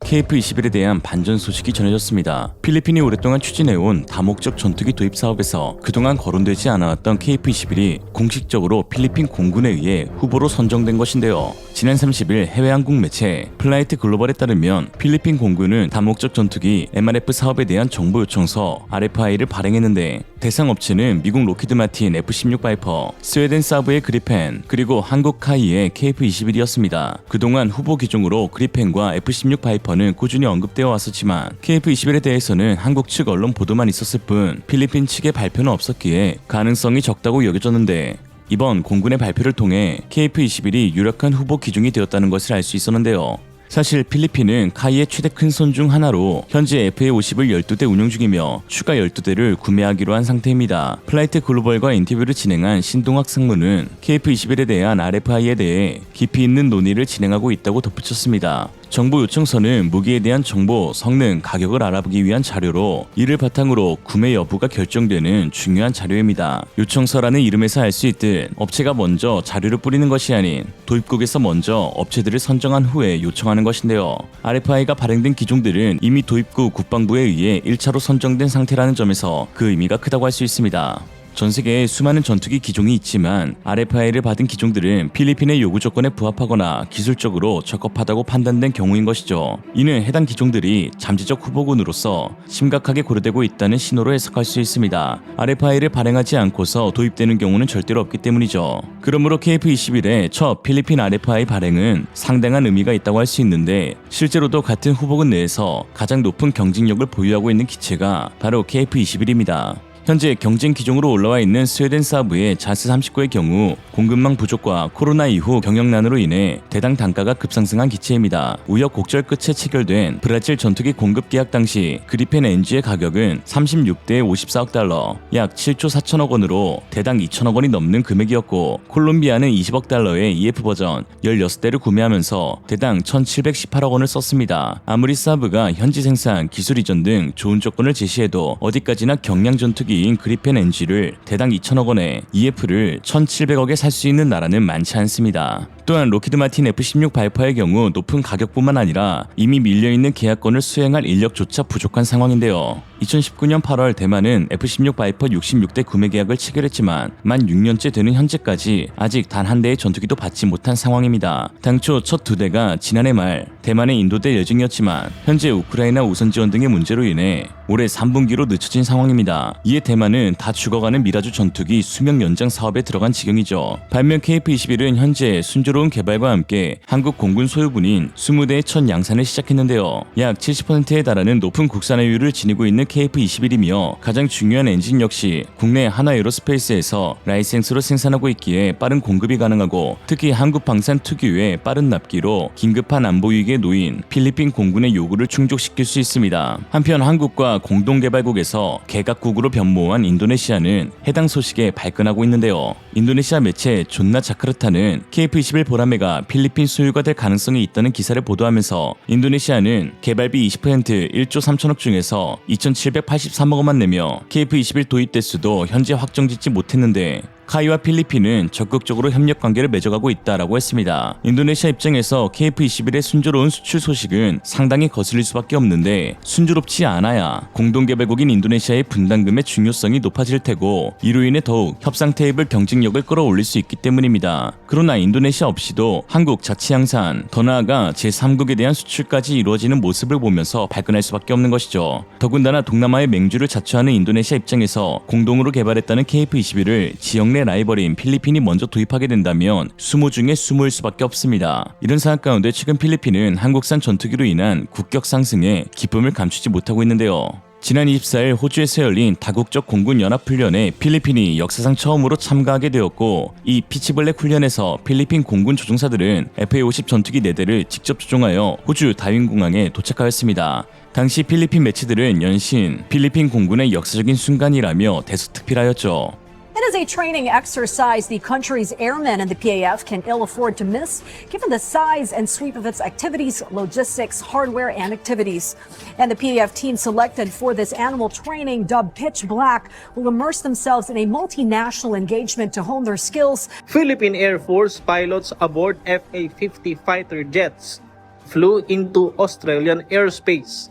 KF-21에 대한 반전 소식이 전해졌습니다. 필리핀이 오랫동안 추진해온 다목적 전투기 도입 사업에서 그동안 거론되지 않아왔던 KF-21이 공식적으로 필리핀 공군에 의해 후보로 선정된 것인데요. 지난 30일 해외 한국 매체 플라이트 글로벌에 따르면 필리핀 공군은 다목적 전투기 MRF 사업에 대한 정보 요청서 RFI를 발행했는데 대상 업체는 미국 로키드 마틴 F-16 바이퍼, 스웨덴 사브의 그리펜, 그리고 한국 카이의 KF-21이었습니다. 그동안 후보 기종으로 그리펜과 F-16 바이퍼는 꾸준히 언급되어 왔었지만 KF-21에 대해서는 한국 측 언론 보도만 있었을 뿐 필리핀 측의 발표는 없었기에 가능성이 적다고 여겨졌는데 이번 공군의 발표를 통해 KF-21이 유력한 후보 기종이 되었다는 것을 알 수 있었는데요. 사실 필리핀은 카이의 최대 큰손 중 하나로 현재 FA-50을 12대 운용 중이며 추가 12대를 구매하기로 한 상태입니다. 플라이트 글로벌과 인터뷰를 진행한 신동학 상무는 KF-21에 대한 RFI에 대해 깊이 있는 논의를 진행하고 있다고 덧붙였습니다. 정보 요청서는 무기에 대한 정보, 성능, 가격을 알아보기 위한 자료로 이를 바탕으로 구매 여부가 결정되는 중요한 자료입니다. 요청서라는 이름에서 알 수 있듯 업체가 먼저 자료를 뿌리는 것이 아닌 도입국에서 먼저 업체들을 선정한 후에 요청하는 것인데요. RFI가 발행된 기종들은 이미 도입국 국방부에 의해 1차로 선정된 상태라는 점에서 그 의미가 크다고 할 수 있습니다. 전 세계에 수많은 전투기 기종이 있지만 RFI를 받은 기종들은 필리핀의 요구 조건에 부합하거나 기술적으로 적합하다고 판단된 경우인 것이죠. 이는 해당 기종들이 잠재적 후보군으로서 심각하게 고려되고 있다는 신호로 해석할 수 있습니다. RFI를 발행하지 않고서 도입되는 경우는 절대로 없기 때문이죠. 그러므로 KF-21의 첫 필리핀 RFI 발행은 상당한 의미가 있다고 할 수 있는데 실제로도 같은 후보군 내에서 가장 높은 경쟁력을 보유하고 있는 기체가 바로 KF-21입니다. 현재 경쟁 기종으로 올라와 있는 스웨덴 사브의 자스-39의 경우 공급망 부족과 코로나 이후 경영난으로 인해 대당 단가가 급상승한 기체입니다. 우여곡절 끝에 체결된 브라질 전투기 공급 계약 당시 그리펜 NG의 가격은 36대 54억 달러, 약 7조 4천억 원으로 대당 2천억 원이 넘는 금액이었고 콜롬비아는 20억 달러의 EF 버전 16대를 구매하면서 대당 1,718억 원을 썼습니다. 아무리 사브가 현지 생산, 기술 이전 등 좋은 조건을 제시해도 어디까지나 경량 전투기 인 그리펜 NG를 대당 2천억 원에 EF를 1,700억에 살 수 있는 나라는 많지 않습니다. 또한 로키드 마틴 F-16 바이퍼의 경우 높은 가격뿐만 아니라 이미 밀려있는 계약권을 수행할 인력조차 부족한 상황인데요. 2019년 8월 대만은 F-16 바이퍼 66대 구매 계약을 체결했지만 만 6년째 되는 현재까지 아직 단 한 대의 전투기도 받지 못한 상황입니다. 당초 첫 두 대가 지난해 말 대만에 인도될 예정이었지만 현재 우크라이나 우선 지원 등의 문제로 인해 올해 3분기로 늦춰진 상황입니다. 이에 대만은 다 죽어가는 미라주 전투기 수명 연장 사업에 들어간 지경이죠. 반면 KF-21은 현재 순조로운 개발과 함께 한국 공군 소유분인 20대의 첫 양산을 시작했는데요. 약 70%에 달하는 높은 국산화율을 지니고 있는 KF-21이며 가장 중요한 엔진 역시 국내 하나에어로스페이스에서 라이센스로 생산하고 있기에 빠른 공급이 가능하고 특히 한국 방산 특유의 빠른 납기로 긴급한 안보 위기에 놓인 필리핀 공군의 요구를 충족시킬 수 있습니다. 한편 한국과 공동개발국에서 개각국으로 변모한 인도네시아는 해당 소식에 발끈하고 있는데요. 인도네시아 매체 존나 자카르타는 KF-21 보라매가 필리핀 소유가 될 가능성이 있다는 기사를 보도하면서 인도네시아는 개발비 20% 1조 3천억 중에서 2,783억 원만 내며 KF-21 도입 대수도 현재 확정짓지 못했는데 카이와 필리핀은 적극적으로 협력 관계를 맺어가고 있다라고 했습니다. 인도네시아 입장에서 KF-21의 순조로운 수출 소식은 상당히 거슬릴 수밖에 없는데 순조롭지 않아야 공동개발국인 인도네시아의 분담금의 중요성이 높아질 테고 이로 인해 더욱 협상 테이블 경쟁력을 끌어올릴 수 있기 때문입니다. 그러나 인도네시아 없이도 한국 자치 양산, 더 나아가 제3국에 대한 수출까지 이루어지는 모습을 보면서 발끈할 수밖에 없는 것이죠. 더군다나 동남아의 맹주를 자처하는 인도네시아 입장에서 공동으로 개발했다는 KF-21을 지역 내 라이벌인 필리핀이 먼저 도입하게 된다면 수모 중에 수모일 수밖에 없습니다. 이런 상황 가운데 최근 필리핀은 한국산 전투기로 인한 국격 상승에 기쁨을 감추지 못하고 있는데요. 지난 24일 호주에서 열린 다국적 공군 연합훈련에 필리핀이 역사상 처음으로 참가하게 되었고 이 피치블랙 훈련에서 필리핀 공군 조종사들은 FA-50 전투기 4대를 직접 조종하여 호주 다윈공항에 도착하였습니다. 당시 필리핀 매체들은 연신 필리핀 공군의 역사적인 순간이라며 대서특필하였죠. It is a training exercise the country's airmen and the PAF can ill afford to miss, given the size and sweep of its activities, logistics, hardware, and activities. And the PAF team selected for this animal training, dubbed Pitch Black, will immerse themselves in a multinational engagement to hone their skills. Philippine Air Force pilots aboard FA-50 fighter jets flew into Australian airspace.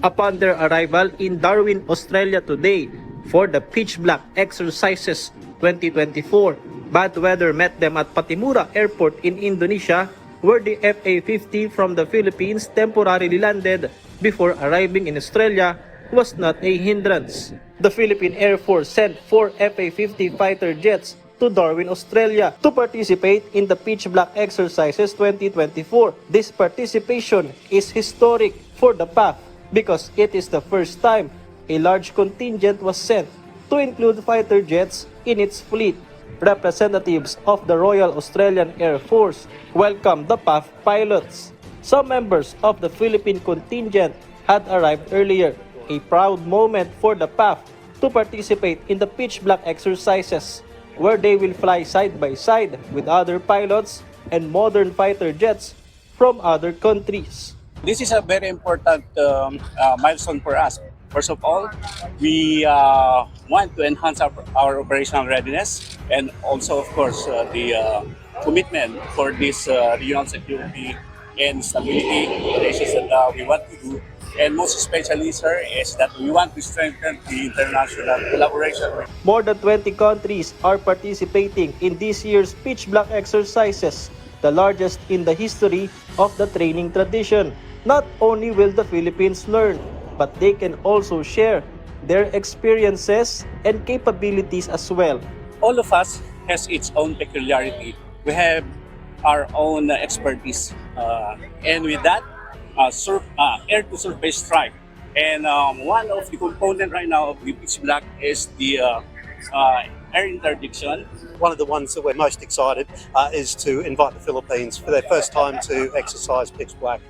Upon their arrival in Darwin, Australia today for the Pitch Black Exercises 2024, bad weather met them at Patimura Airport in Indonesia, where the FA-50 from the Philippines temporarily landed before arriving in Australia was not a hindrance. The Philippine Air Force sent 4 FA-50 fighter jets to Darwin, Australia to participate in the Pitch Black Exercises 2024. This participation is historic for the PAF because it is the first time a large contingent was sent to include fighter jets in its fleet. Representatives of the Royal Australian Air Force welcomed the PAF pilots. Some members of the Philippine contingent had arrived earlier, a proud moment for the PAF to participate in the Pitch Black Exercises, where they will fly side by side with other pilots and modern fighter jets from other countries. This is a very important milestone for us. First of all, we want to enhance our operational readiness and also, of course, the commitment for this regional security and stability operations that we want to do. And most especially, sir, is that we want to strengthen the international collaboration. More than 20 countries are participating in this year's Pitch Black exercises, the largest in the history of the training tradition. Not only will the Philippines learn, but they can also share their experiences and capabilities as well. All of us has its own peculiarity. We have our own expertise. And with that, air-to-surface strike. And one of the components right now of the Pitch Black is the air interdiction. One of the ones that we're most excited is to invite the Philippines for their first time to exercise Pitch Black.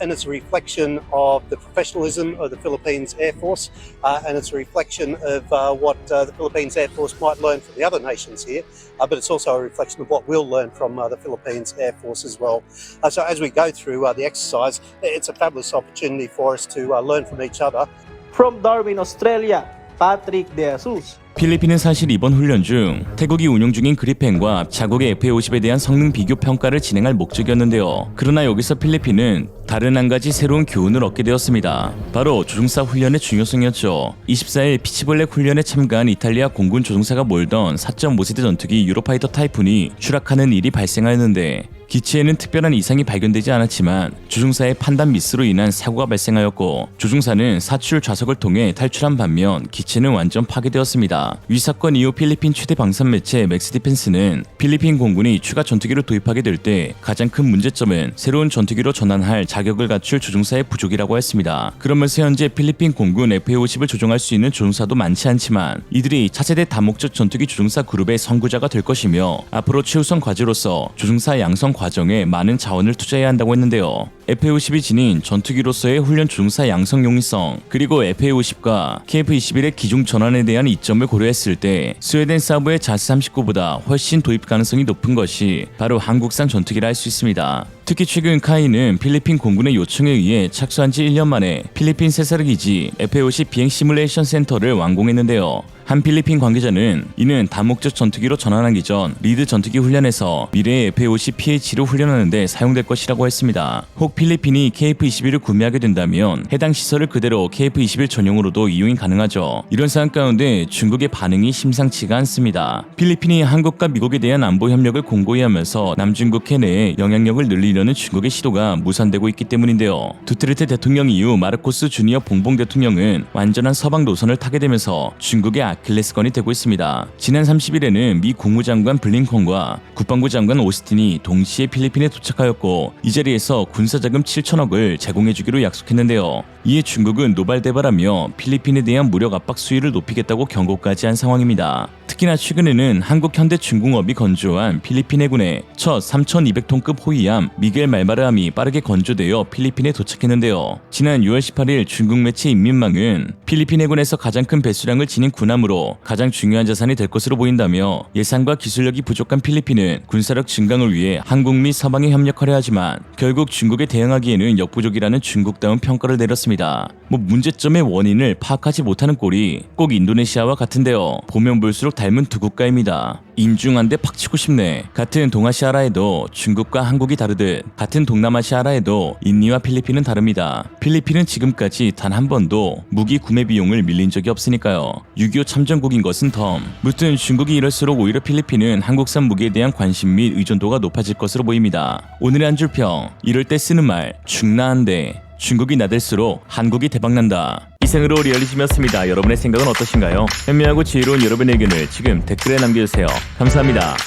And it's a reflection of the professionalism of the Philippines Air Force, and it's a reflection of what the Philippines Air Force might learn from the other nations here, but it's also a reflection of what we'll learn from the Philippines Air Force as well. So as we go through the exercise, it's a fabulous opportunity for us to learn from each other. From Darwin, Australia, Patrick De Jesus. 필리핀은 사실 이번 훈련 중 태국이 운용 중인 그리펜과 자국의 FA-50에 대한 성능 비교 평가를 진행할 목적이었는데요. 그러나 여기서 필리핀은 다른 한 가지 새로운 교훈을 얻게 되었습니다. 바로 조종사 훈련의 중요성이었죠. 24일 피치블랙 훈련에 참가한 이탈리아 공군 조종사가 몰던 4.5세대 전투기 유로파이터 타이푼이 추락하는 일이 발생하였는데 기체에는 특별한 이상이 발견되지 않았지만 조종사의 판단 미스로 인한 사고가 발생하였고 조종사는 사출 좌석을 통해 탈출한 반면 기체는 완전 파괴되었습니다. 이 사건 이후 필리핀 최대 방산 매체 맥스 디펜스는 필리핀 공군이 추가 전투기를 도입하게 될 때 가장 큰 문제점은 새로운 전투기로 전환할 자격을 갖출 조종사의 부족이라고 했습니다. 그러면서 현재 필리핀 공군 FA-50을 조종할 수 있는 조종사도 많지 않지만 이들이 차세대 다목적 전투기 조종사 그룹의 선구자가 될 것이며 앞으로 최우선 과제로서 조종사 양성 과정에 많은 자원을 투자해야 한다고 했는데요. FA-50이 지닌 전투기로서의 훈련 조종사 양성 용이성 그리고 FA-50과 KF-21의 기종 전환에 대한 이점을 고려했을 때 스웨덴 사브의 자스 39보다 훨씬 도입 가능성이 높은 것이 바로 한국산 전투기라 할 수 있습니다. 특히 최근 카이는 필리핀 공군의 요청에 의해 착수한 지 1년 만에 필리핀 세사르 기지 FA-50 비행 시뮬레이션 센터를 완공했는데요. 한 필리핀 관계자는 이는 다목적 전투기로 전환하기 전 리드 전투기 훈련에서 미래의 FA-50 PH로 훈련하는 데 사용될 것이라고 했습니다. 혹 필리핀이 KF-21을 구매하게 된다면 해당 시설을 그대로 KF-21 전용으로도 이용이 가능하죠. 이런 상황 가운데 중국의 반응이 심상치가 않습니다. 필리핀이 한국과 미국에 대한 안보 협력을 공고히 하면서 남중국해 내에 영향력을 늘리려는 중국의 시도가 무산되고 있기 때문인데요. 두테르테 대통령 이후 마르코스 주니어 봉봉 대통령은 완전한 서방 노선을 타게 되면서 중국의 아킬레스건이 되고 있습니다. 지난 30일에는 미 국무장관 블링컨과 국방부 장관 오스틴이 동시에 필리핀에 도착하였고 이 자리에서 군사자금 7천억을 제공해주기로 약속했는데요. 이에 중국은 노발대발하며 필리핀에 대한 무력 압박 수위를 높이겠다고 경고까지 한 상황입니다. 특히나 최근에는 한국 현대중공업이 건조한 필리핀 해군의 첫 3,200톤급 호위함 미겔 말마르함이 빠르게 건조되어 필리핀에 도착했는데요. 지난 6월 18일 중국 매체 인민망은 필리핀 해군에서 가장 큰 배수량을 지닌 군함으로 앞으로 가장 중요한 자산이 될 것으로 보인다며 예산과 기술력이 부족한 필리핀은 군사력 증강을 위해 한국 및 서방에 협력하려 하지만 결국 중국에 대응하기에는 역부족이라는 중국다운 평가를 내렸습니다. 문제점의 원인을 파악하지 못하는 꼴이 꼭 인도네시아와 같은데요. 보면 볼수록 닮은 두 국가입니다. 인중한데 팍치고 싶네. 같은 동아시아라에도 중국과 한국이 다르듯 같은 동남아시아라에도 인니와 필리핀은 다릅니다. 필리핀은 지금까지 단 한 번도 무기 구매 비용을 밀린 적이 없으니까요. 6.25 참전국인 것은 덤. 무튼 중국이 이럴수록 오히려 필리핀은 한국산 무기에 대한 관심 및 의존도가 높아질 것으로 보입니다. 오늘의 한 줄 평. 이럴 때 쓰는 말 중나한데 중국이 나댈수록 한국이 대박난다. 이상으로 리얼리즘이었습니다. 여러분의 생각은 어떠신가요? 현명하고 지혜로운 여러분의 의견을 지금 댓글에 남겨주세요. 감사합니다.